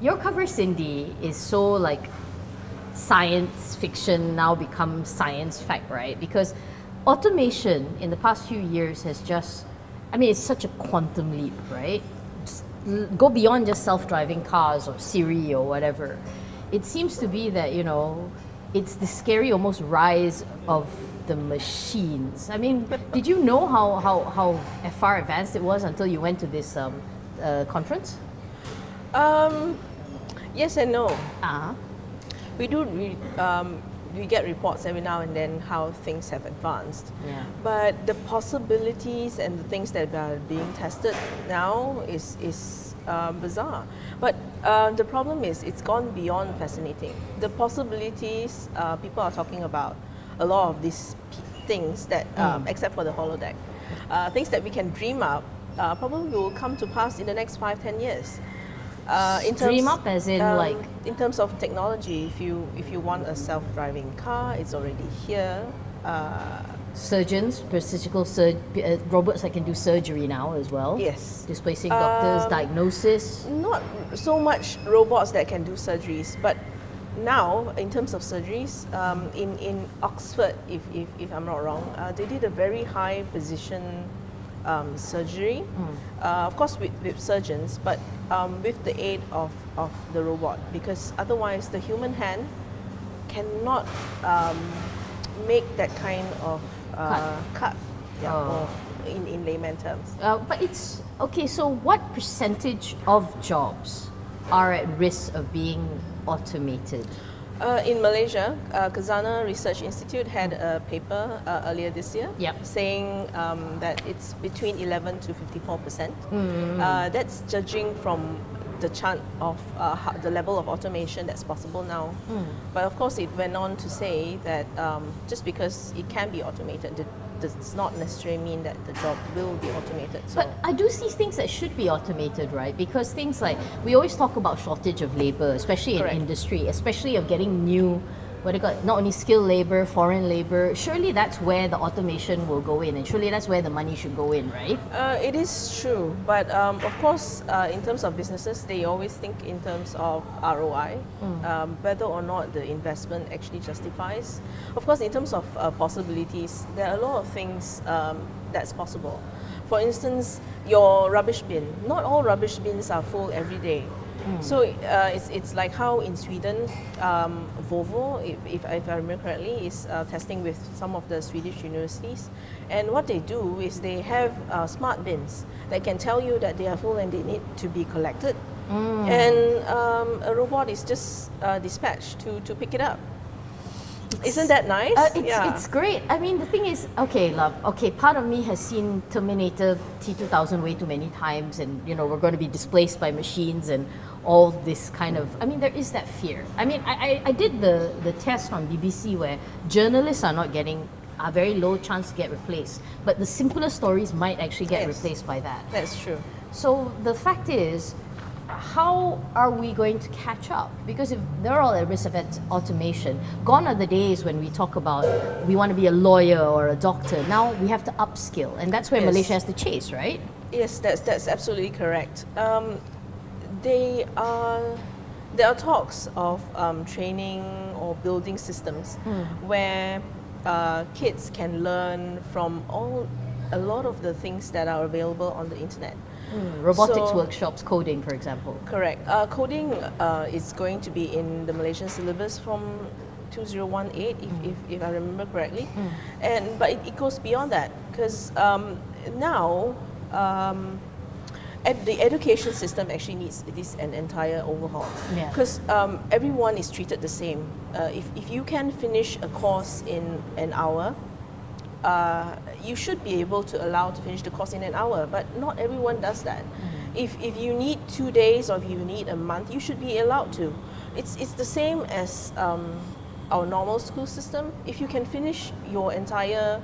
Your cover, Cindy, is so like science fiction now becomes science fact, right? Because automation in the past few years has just, I mean, it's such a quantum leap, right? Go beyond just self-driving cars or Siri or whatever. It seems to be that, it's the scary almost rise of the machines. I mean, did you know how far advanced it was until you went to this conference? Yes and no. Uh-huh. We get reports every now and then how things have advanced. Yeah. But the possibilities and the things that are being tested now is bizarre. But the problem is it's gone beyond fascinating. The possibilities, people are talking about a lot of these things that, except for the holodeck, things that we can dream up probably will come to pass in the next 5-10 years. Dream up as in like in terms of technology, if you want a self-driving car, it's already here. surgeons, robots that can do surgery now as well. Yes. Displacing doctors, diagnosis. Not so much robots that can do surgeries, but now in terms of surgeries, in Oxford, if I'm not wrong, they did a very high precision surgery, of course with surgeons, but with the aid of the robot, because otherwise the human hand cannot make that kind of cut. Yeah, or in layman terms. But it's okay. So, what percentage of jobs are at risk of being automated? In Malaysia, Khazanah Research Institute had a paper earlier this year saying that it's between 11 to 54%. That's judging from the chart of the level of automation that's possible now. But of course, it went on to say that just because it can be automated does not necessarily mean that the job will be automated. So. But I do see things that should be automated, right? Because things like, we always talk about shortage of labor, especially in industry, especially of getting new, not only skilled labor, foreign labor. Surely that's where the automation will go in, and surely that's where the money should go in, right? It is true, but of course, in terms of businesses, they always think in terms of ROI, whether or not the investment actually justifies. Of course, in terms of possibilities, there are a lot of things that's possible. For instance, your rubbish bin. Not all rubbish bins are full every day. So it's like how in Sweden, Volvo, if I remember correctly, is testing with some of the Swedish universities. And what they do is they have smart bins that can tell you that they are full and they need to be collected. And a robot is just dispatched to pick it up. Isn't that nice? It's great. I mean, the thing is, part of me has seen Terminator T2000 way too many times, and we're going to be displaced by machines and all this kind of. I mean, there is that fear. I mean, I did the test on BBC where journalists are not getting a very low chance to get replaced, but the simplest stories might actually get replaced by that. That's true. So the fact is, how are we going to catch up? Because if they're all at risk of automation, gone are the days when we talk about we want to be a lawyer or a doctor. Now we have to upskill, and that's where Malaysia has to chase, right? Yes, that's absolutely correct. There are talks of training or building systems where kids can learn from a lot of the things that are available on the internet. Robotics workshops, coding, for example. Correct. Coding is going to be in the Malaysian syllabus from 2018, if I remember correctly. But it goes beyond that, because now the education system actually needs an entire overhaul. Because everyone is treated the same. If you can finish a course in an hour, you should be able to allow to finish the course in an hour, but not everyone does that. If you need 2 days or if you need a month, you should be allowed to. It's the same as our normal school system. If you can finish your entire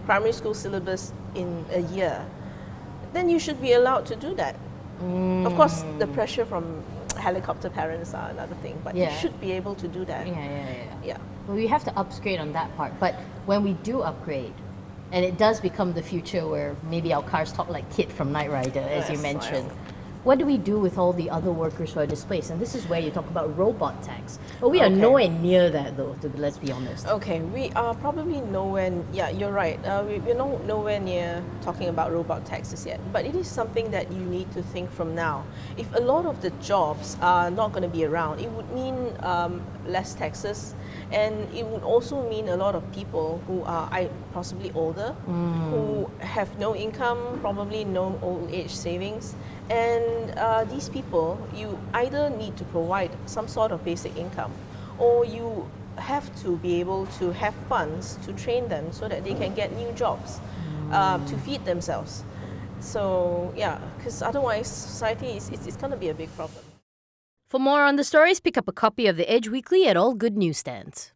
primary school syllabus in a year, then you should be allowed to do that. Of course, the pressure from helicopter parents are another thing, but you should be able to do that. Yeah. Well, we have to upgrade on that part, but when we do upgrade, And it does become the future where maybe our cars talk like Kit from Knight Rider, as you Yes, mentioned. I- What do we do with all the other workers who are displaced? And this is where you talk about robot tax. But we are Okay. nowhere near that, though, let's be honest. Okay, we are probably nowhere. Yeah, you're right. We're nowhere near talking about robot taxes yet. But it is something that you need to think from now. If a lot of the jobs are not going to be around, it would mean less taxes, and it would also mean a lot of people who are possibly older, who have no income, probably no old age savings, and these people, you either need to provide some sort of basic income, or you have to be able to have funds to train them so that they can get new jobs to feed themselves. So yeah, because otherwise society it's going to be a big problem. For more on the stories, pick up a copy of The Edge Weekly at all good newsstands.